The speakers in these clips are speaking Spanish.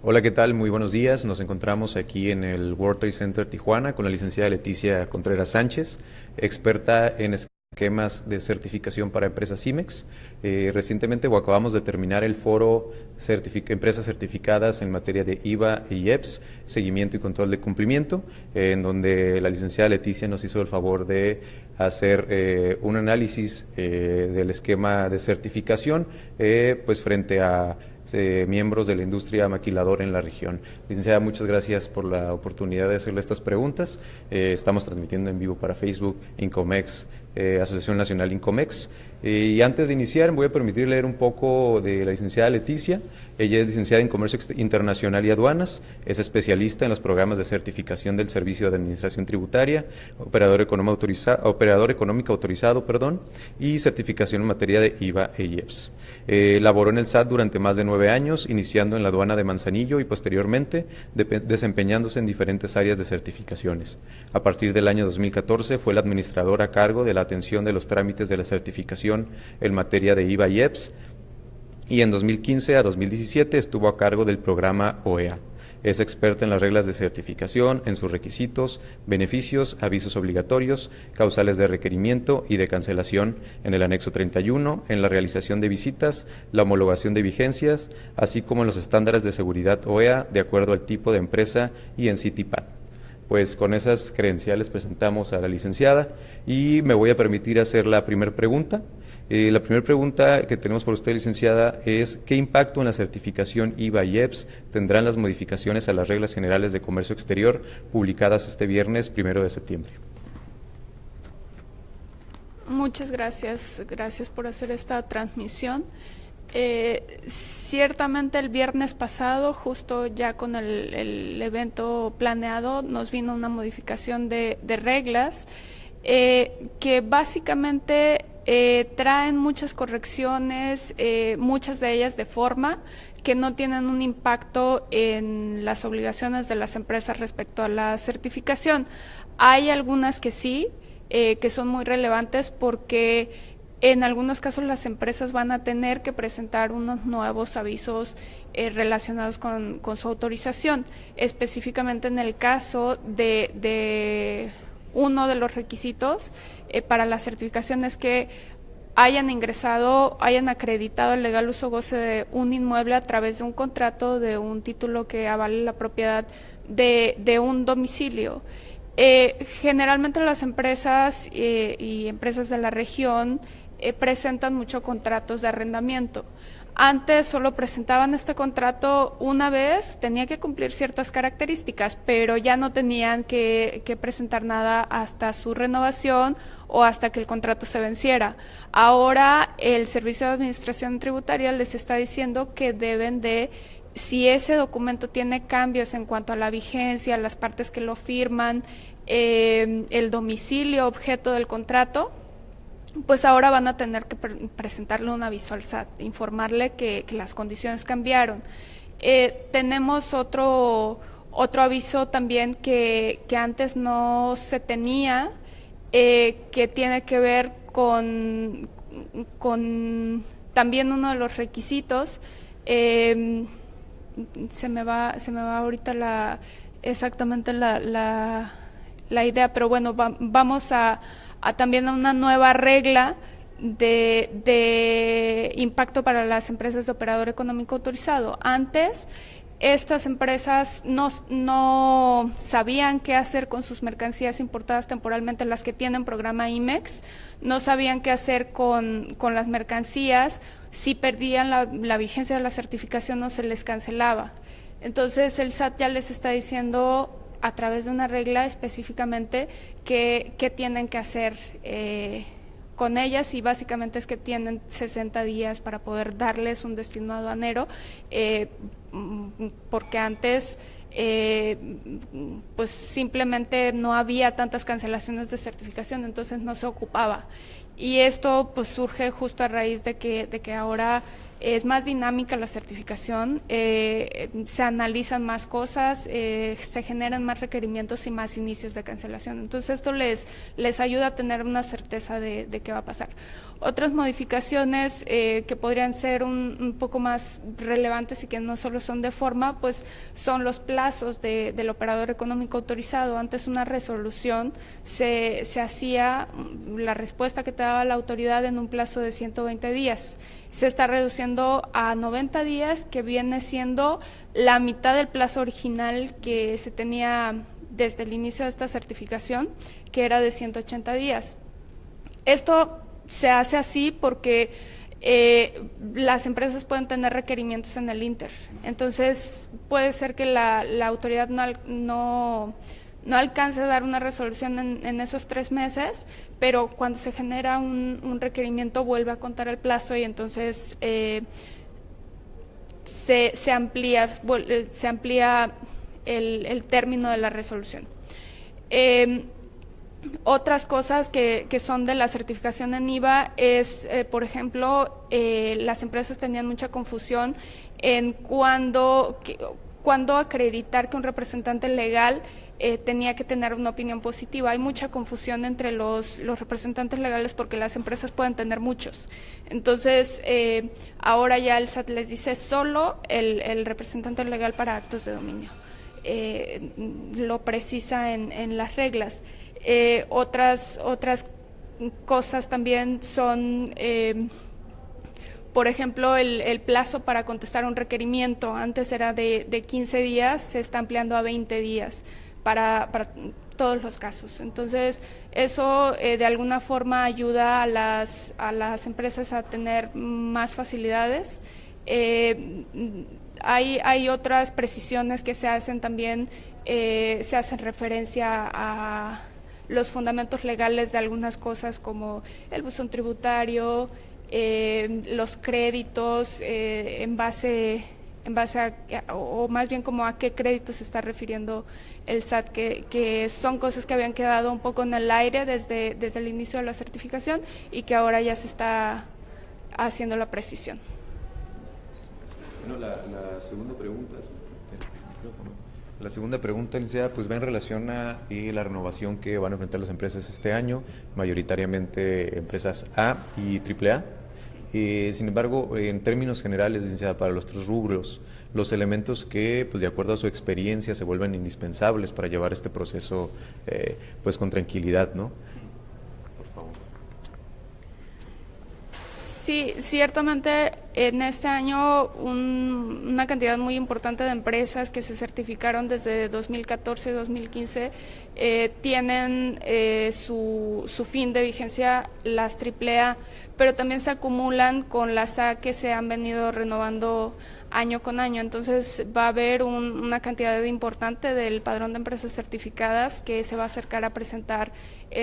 Hola, ¿qué tal? Muy buenos días. Nos encontramos aquí en el World Trade Center Tijuana con la licenciada Leticia Contreras Sánchez, experta en esquemas de certificación para empresas IMEX. Recientemente acabamos de terminar el foro Empresas Certificadas en materia de IVA y IEPS, seguimiento y control de cumplimiento, en donde la licenciada Leticia nos hizo el favor de hacer un análisis del esquema de certificación pues frente a miembros de la industria maquiladora en la región. Licenciada, muchas gracias por la oportunidad de hacerle estas preguntas. Estamos transmitiendo en vivo para Facebook, Incomex, Asociación Nacional Incomex. Y antes de iniciar, me voy a permitir leer un poco de la licenciada Leticia. Ella es licenciada en Comercio Internacional y Aduanas, es especialista en los programas de certificación del Servicio de Administración Tributaria, operador económico autorizado, y certificación en materia de IVA e IEPS. Laboró en el SAT durante más de 9 años, iniciando en la aduana de Manzanillo y posteriormente desempeñándose en diferentes áreas de certificaciones. A partir del año 2014 fue la administradora a cargo de la atención de los trámites de la certificación en materia de IVA y IEPS, y en 2015 a 2017 estuvo a cargo del programa OEA. Es experta en las reglas de certificación, en sus requisitos, beneficios, avisos obligatorios, causales de requerimiento y de cancelación en el anexo 31, en la realización de visitas, la homologación de vigencias, así como en los estándares de seguridad OEA de acuerdo al tipo de empresa y en CITIPAT. Pues con esas credenciales presentamos a la licenciada y me voy a permitir hacer la primera pregunta. La primera pregunta que tenemos por usted, licenciada, es ¿qué impacto en la certificación IVA y EPS tendrán las modificaciones a las reglas generales de comercio exterior publicadas este viernes 1 de septiembre? Muchas gracias por hacer esta transmisión. Ciertamente el viernes pasado, justo ya con el evento planeado, nos vino una modificación de reglas que básicamente traen muchas correcciones, muchas de ellas de forma que no tienen un impacto en las obligaciones de las empresas respecto a la certificación. Hay algunas que sí, que son muy relevantes porque en algunos casos las empresas van a tener que presentar unos nuevos avisos relacionados con su autorización, específicamente en el caso de uno de los requisitos para la certificación es que hayan acreditado el legal uso goce de un inmueble a través de un contrato, de un título que avale la propiedad de un domicilio. Generalmente las empresas y empresas de la región presentan muchos contratos de arrendamiento. Antes solo presentaban este contrato una vez, tenía que cumplir ciertas características, pero ya no tenían que presentar nada hasta su renovación o hasta que el contrato se venciera. Ahora el Servicio de Administración Tributaria les está diciendo que deben de, si ese documento tiene cambios en cuanto a la vigencia, las partes que lo firman, el domicilio objeto del contrato, pues ahora van a tener que presentarle un aviso al SAT, informarle que las condiciones cambiaron. Tenemos otro aviso también que antes no se tenía, que tiene que ver con también uno de los requisitos. Se me va ahorita exactamente la idea, pero bueno, vamos a también una nueva regla de impacto para las empresas de operador económico autorizado. Antes, estas empresas no sabían qué hacer con sus mercancías importadas temporalmente, las que tienen programa IMEX, no sabían qué hacer con las mercancías, si perdían la vigencia de la certificación no se les cancelaba. Entonces el SAT ya les está diciendo a través de una regla específicamente qué tienen que hacer con ellas, y básicamente es que tienen 60 días para poder darles un destino aduanero, porque antes pues simplemente no había tantas cancelaciones de certificación, entonces no se ocupaba. Y esto pues surge justo a raíz de que ahora es más dinámica la certificación, se analizan más cosas, se generan más requerimientos y más inicios de cancelación. Entonces esto les ayuda a tener una certeza de qué va a pasar. Otras modificaciones que podrían ser un poco más relevantes y que no solo son de forma, pues son los plazos del operador económico autorizado. Antes una resolución se hacía, la respuesta que te daba la autoridad en un plazo de 120 días. Se está reduciendo a 90 días, que viene siendo la mitad del plazo original que se tenía desde el inicio de esta certificación, que era de 180 días. Esto se hace así porque las empresas pueden tener requerimientos en el Inter. Entonces, puede ser que la autoridad no alcance a dar una resolución en esos 3 meses, pero cuando se genera un requerimiento vuelve a contar el plazo y entonces se amplía el término de la resolución. Otras cosas que son de la certificación en IVA es, por ejemplo, las empresas tenían mucha confusión en cuándo acreditar que un representante legal tenía que tener una opinión positiva. Hay mucha confusión entre los representantes legales porque las empresas pueden tener muchos. Entonces, ahora ya el SAT les dice solo el representante legal para actos de dominio. Lo precisa en las reglas. Otras cosas también son, por ejemplo, el plazo para contestar un requerimiento. Antes era de 15 días, se está ampliando a 20 días para todos los casos. Entonces, eso de alguna forma ayuda a las empresas a tener más facilidades. Hay otras precisiones que se hacen también, se hacen referencia a los fundamentos legales de algunas cosas como el buzón tributario, los créditos, en base a, o más bien como a qué créditos se está refiriendo el SAT, que son cosas que habían quedado un poco en el aire desde el inicio de la certificación y que ahora ya se está haciendo la precisión. Bueno, la segunda pregunta es... La segunda pregunta, licenciada, pues va en relación a la renovación que van a enfrentar las empresas este año, mayoritariamente empresas A y AAA. Sin embargo, en términos generales, licenciada, para los 3 rubros, los elementos que, pues de acuerdo a su experiencia, se vuelven indispensables para llevar este proceso pues con tranquilidad, ¿no? Sí. Por favor. Sí, ciertamente en este año una cantidad muy importante de empresas que se certificaron desde 2014 y 2015 tienen su fin de vigencia, las AAA, pero también se acumulan con las A que se han venido renovando año con año. Entonces va a haber una cantidad importante del padrón de empresas certificadas que se va a acercar a presentar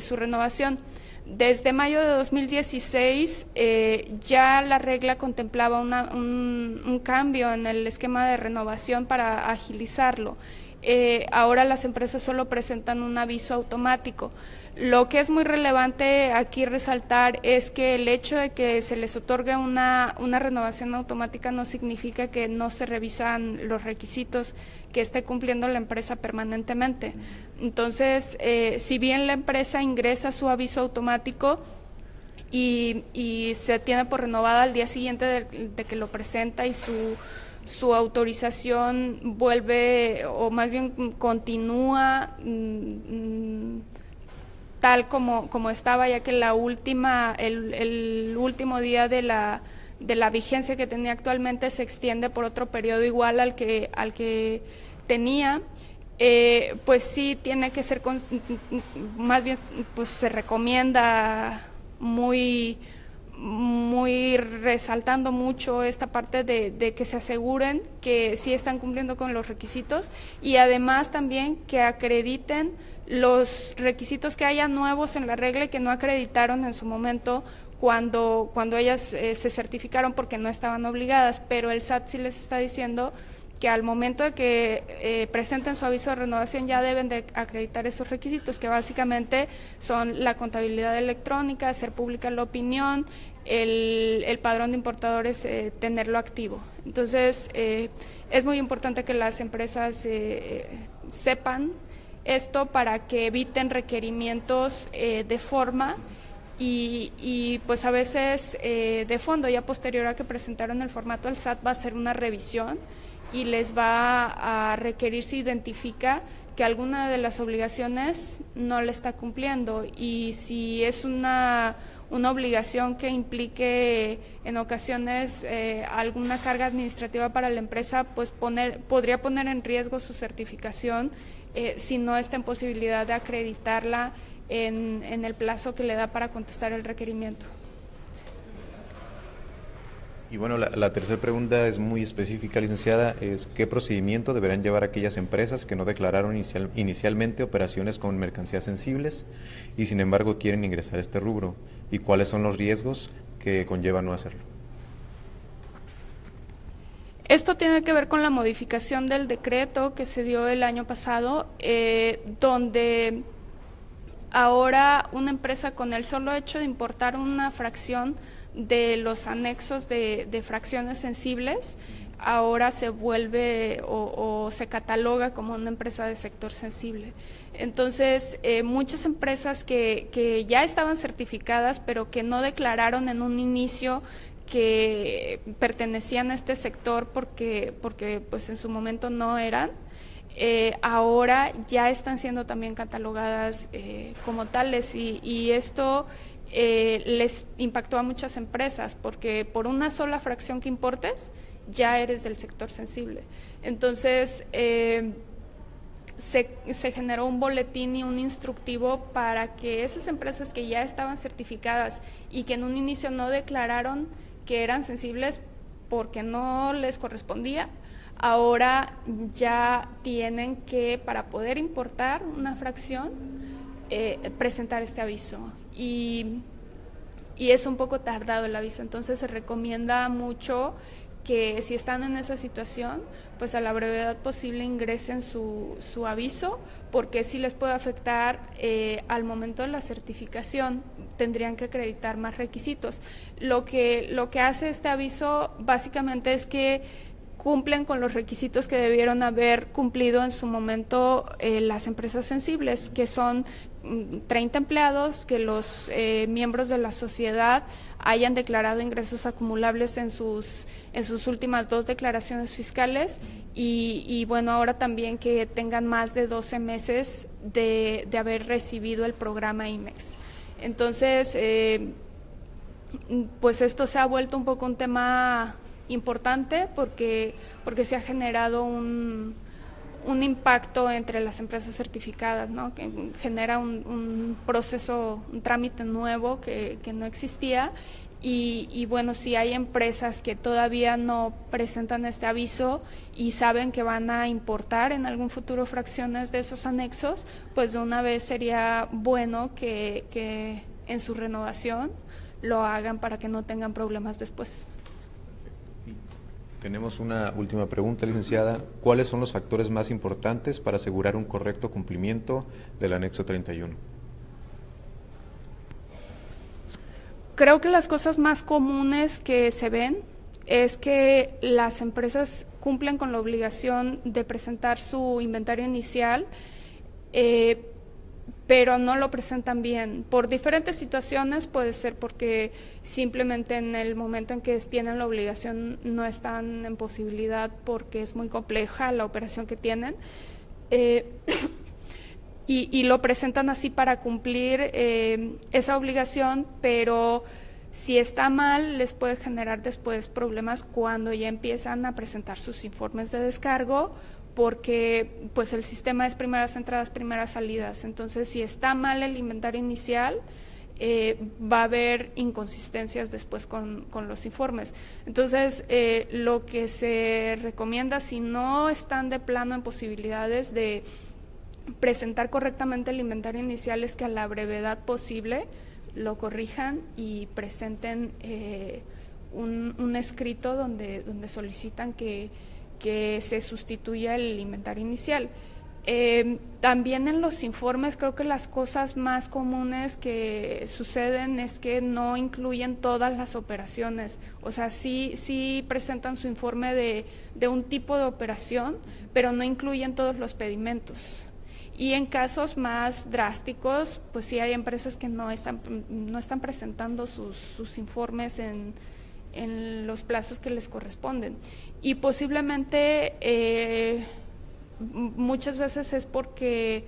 su renovación. Desde mayo de 2016 ya la regla contemplaba un cambio en el esquema de renovación para agilizarlo. Ahora las empresas solo presentan un aviso automático. Lo que es muy relevante aquí resaltar es que el hecho de que se les otorgue una renovación automática no significa que no se revisan los requisitos que esté cumpliendo la empresa permanentemente. Entonces, si bien la empresa ingresa su aviso automático y se tiene por renovada al día siguiente de que lo presenta y su autorización vuelve, o más bien continúa tal como estaba, ya que el último día de la vigencia que tenía actualmente se extiende por otro periodo igual al que tenía, pues sí tiene que ser, más bien pues se recomienda muy resaltando mucho esta parte de que se aseguren que sí están cumpliendo con los requisitos y además también que acrediten los requisitos que haya nuevos en la regla y que no acreditaron en su momento cuando ellas se certificaron porque no estaban obligadas, pero el SAT sí les está diciendo que al momento de que presenten su aviso de renovación ya deben de acreditar esos requisitos, que básicamente son la contabilidad electrónica, hacer pública la opinión, el padrón de importadores, tenerlo activo. Entonces, es muy importante que las empresas sepan esto para que eviten requerimientos de forma y pues a veces de fondo, ya posterior a que presentaron el formato, el SAT va a hacer una revisión y les va a requerir si identifica que alguna de las obligaciones no le está cumpliendo, y si es una obligación que implique en ocasiones alguna carga administrativa para la empresa, pues podría poner en riesgo su certificación si no está en posibilidad de acreditarla en el plazo que le da para contestar el requerimiento. Sí. Y bueno, la tercera pregunta es muy específica, licenciada, es ¿qué procedimiento deberán llevar aquellas empresas que no declararon inicialmente operaciones con mercancías sensibles y sin embargo quieren ingresar a este rubro? ¿Y cuáles son los riesgos que conlleva no hacerlo? Esto tiene que ver con la modificación del decreto que se dio el año pasado, donde ahora una empresa con el solo hecho de importar una fracción de los anexos de fracciones sensibles, ahora se vuelve o se cataloga como una empresa de sector sensible. Entonces, muchas empresas que ya estaban certificadas, pero que no declararon en un inicio que pertenecían a este sector porque pues en su momento no eran, ahora ya están siendo también catalogadas como tales, y esto les impactó a muchas empresas porque por una sola fracción que importes ya eres del sector sensible. Entonces se generó un boletín y un instructivo para que esas empresas que ya estaban certificadas y que en un inicio no declararon que eran sensibles porque no les correspondía, ahora ya tienen que, para poder importar una fracción, presentar este aviso. Y es un poco tardado el aviso, entonces se recomienda mucho que si están en esa situación, pues a la brevedad posible ingresen su aviso, porque sí les puede afectar al momento de la certificación, tendrían que acreditar más requisitos. Lo que hace este aviso básicamente es que cumplen con los requisitos que debieron haber cumplido en su momento las empresas sensibles, que son 30 empleados, que los miembros de la sociedad hayan declarado ingresos acumulables en sus últimas 2 declaraciones fiscales y bueno, ahora también que tengan más de 12 meses de haber recibido el programa IMEX. Entonces, pues esto se ha vuelto un poco un tema importante porque se ha generado un impacto entre las empresas certificadas, ¿no? Que genera un proceso, un trámite nuevo que no existía y bueno, si hay empresas que todavía no presentan este aviso y saben que van a importar en algún futuro fracciones de esos anexos, pues de una vez sería bueno que en su renovación lo hagan para que no tengan problemas después. Tenemos una última pregunta, licenciada. ¿Cuáles son los factores más importantes para asegurar un correcto cumplimiento del anexo 31? Creo que las cosas más comunes que se ven es que las empresas cumplen con la obligación de presentar su inventario inicial, pero no lo presentan bien. Por diferentes situaciones, puede ser porque simplemente en el momento en que tienen la obligación no están en posibilidad porque es muy compleja la operación que tienen, y lo presentan así para cumplir esa obligación, pero si está mal les puede generar después problemas cuando ya empiezan a presentar sus informes de descargo, porque pues el sistema es primeras entradas, primeras salidas. Entonces, si está mal el inventario inicial, va a haber inconsistencias después con los informes. Entonces, lo que se recomienda, si no están de plano en posibilidades de presentar correctamente el inventario inicial, es que a la brevedad posible lo corrijan y presenten un escrito donde solicitan que se sustituya el inventario inicial. También en los informes creo que las cosas más comunes que suceden es que no incluyen todas las operaciones, o sea, sí presentan su informe de un tipo de operación, pero no incluyen todos los pedimentos. Y en casos más drásticos, pues sí hay empresas que no están presentando sus informes en los plazos que les corresponden. Y posiblemente muchas veces es porque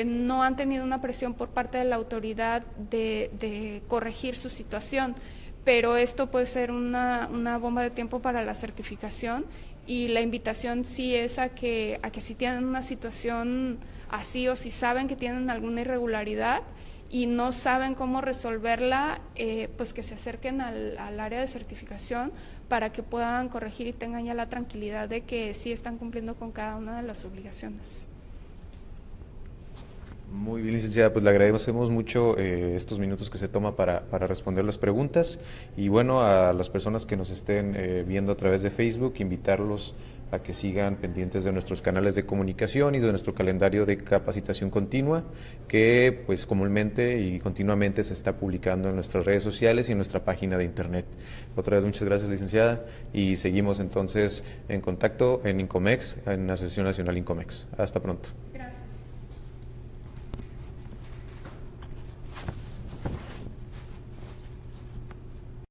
no han tenido una presión por parte de la autoridad de corregir su situación, pero esto puede ser una bomba de tiempo para la certificación, y la invitación sí es a que si tienen una situación así o si saben que tienen alguna irregularidad y no saben cómo resolverla, pues que se acerquen al área de certificación para que puedan corregir y tengan ya la tranquilidad de que sí están cumpliendo con cada una de las obligaciones. Muy bien, licenciada, pues le agradecemos mucho estos minutos que se toma para responder las preguntas, y bueno, a las personas que nos estén viendo a través de Facebook, invitarlos a que sigan pendientes de nuestros canales de comunicación y de nuestro calendario de capacitación continua, que pues comúnmente y continuamente se está publicando en nuestras redes sociales y en nuestra página de internet. Otra vez muchas gracias, licenciada, y seguimos entonces en contacto en Incomex, en la Asociación Nacional Incomex. Hasta pronto. Gracias.